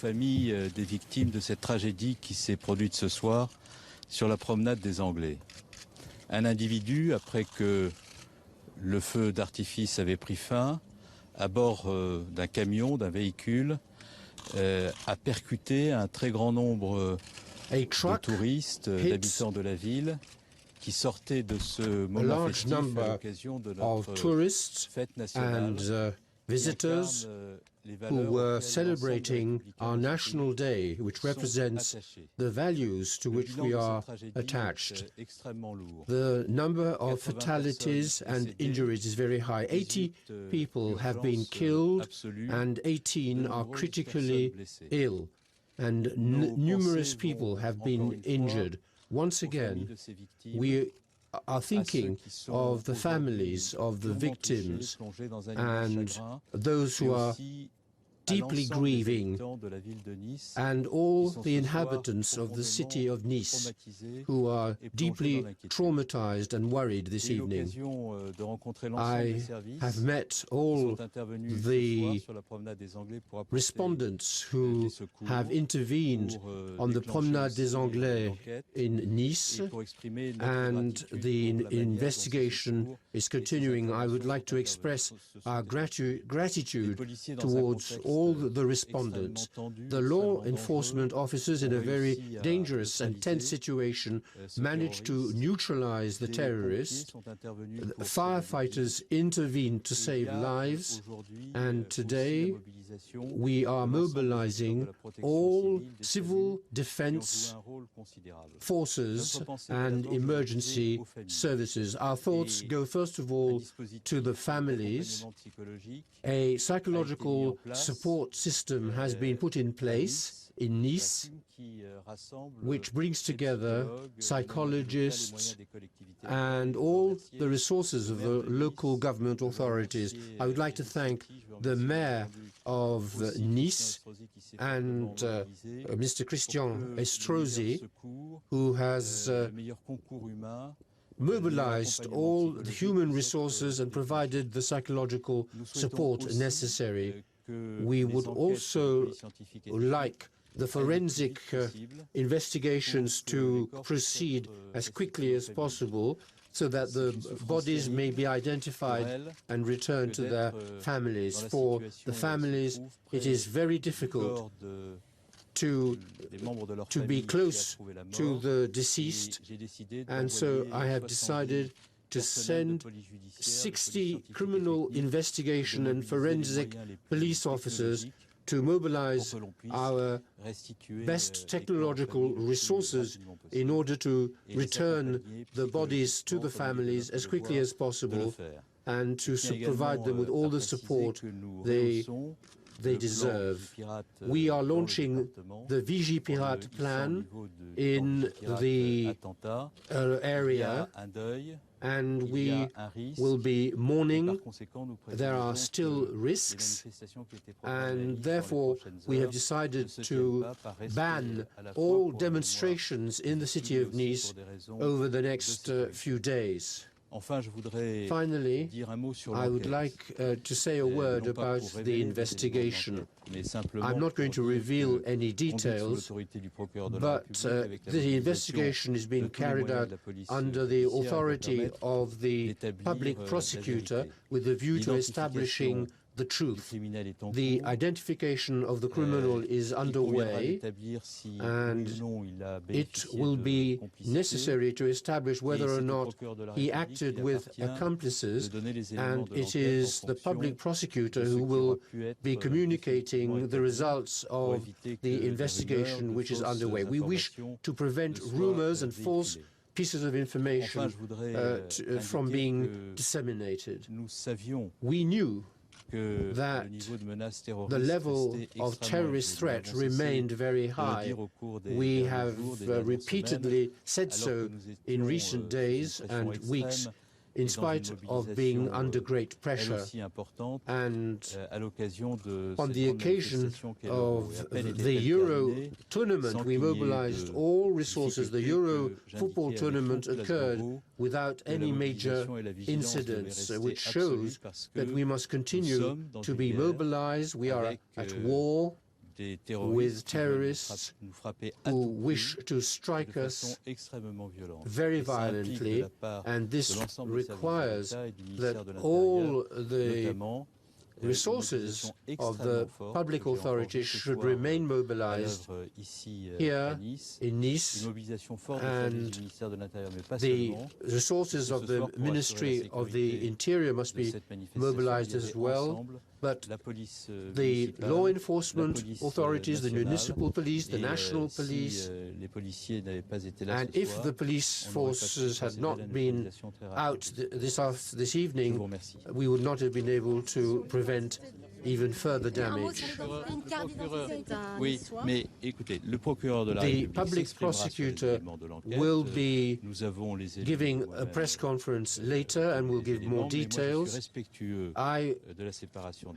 Famille des victimes de cette tragédie qui s'est produite ce soir sur la promenade des Anglais. Un individu, après que le feu d'artifice avait pris fin, à bord d'un camion, d'un véhicule, a percuté un très grand nombre de touristes, d'habitants de la ville, qui sortaient de ce moment festif à l'occasion de notre fête nationale. Visitors who were celebrating our National Day, which represents the values to which we are attached. The number of fatalities and injuries is very high. 80 people have been killed and 18 are critically ill, and numerous people have been injured. Once again, we are thinking of the families of the victims and those who are deeply grieving, and all the inhabitants of the city of Nice who are deeply traumatized and worried this evening. I have met all the respondents who have intervened on the Promenade des Anglais in Nice, and the investigation is continuing. I would like to express our gratitude towards all the respondents. The law enforcement officers, in a very dangerous and tense situation, managed to neutralize the terrorists. Firefighters intervened to save lives, and today we are mobilizing all civil defense forces and emergency services. Our thoughts go first of all to the families. A psychological support system has been put in place in Nice, which brings together psychologists and all the resources of the local government authorities. I would like to thank the mayor of Nice and Mr. Christian Estrosi, who has mobilized all the human resources and provided the psychological support necessary. We would also like the forensic investigations to proceed as quickly as possible so that the bodies may be identified and returned to their families. For the families, it is very difficult to be close to the deceased, and so I have decided to send 60 criminal investigation and forensic police officers to mobilize our best technological resources in order to return the bodies to the families as quickly as possible and to provide them with all the support they deserve. We are launching the Vigipirate plan in the area, and we will be mourning. There are still risks, and therefore we have decided to ban all demonstrations in the city of Nice over the next few days. Finally, I would like to say a word about the investigation. I'm not going to reveal any details, but the investigation is being carried out under the authority of the public prosecutor with a view to establishing the truth. The identification of the criminal is underway, and it will be necessary to establish whether or not he acted with accomplices, and it is the public prosecutor who will be communicating the results of the investigation which is underway. We wish to prevent rumors and false pieces of information from being disseminated. We knew that the level of terrorist threat remained very high. We have repeatedly said so in recent days and weeks, in spite of being under great pressure. And on the occasion of the Euro tournament, we mobilized all resources. The Euro football tournament occurred without any major incidents, which shows that we must continue to be mobilized. We are at war with terrorists who wish to strike us very violently, and this requires that all the resources of the public authorities should remain mobilized here in Nice, and the resources of the Ministry of the Interior must be mobilized as well. But the law enforcement authorities, the municipal police, the national police, and if the police forces had not been out this evening, we would not have been able to prevent even further damage. The public prosecutor will be giving a press conference later and will give more details. I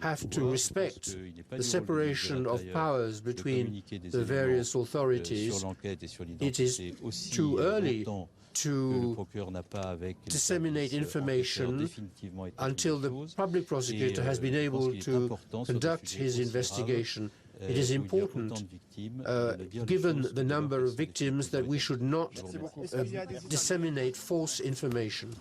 have to respect the separation of powers between the various authorities. It is too early to disseminate information until the public prosecutor has been able to conduct his investigation. It is important, given the number of victims, that we should not disseminate false information.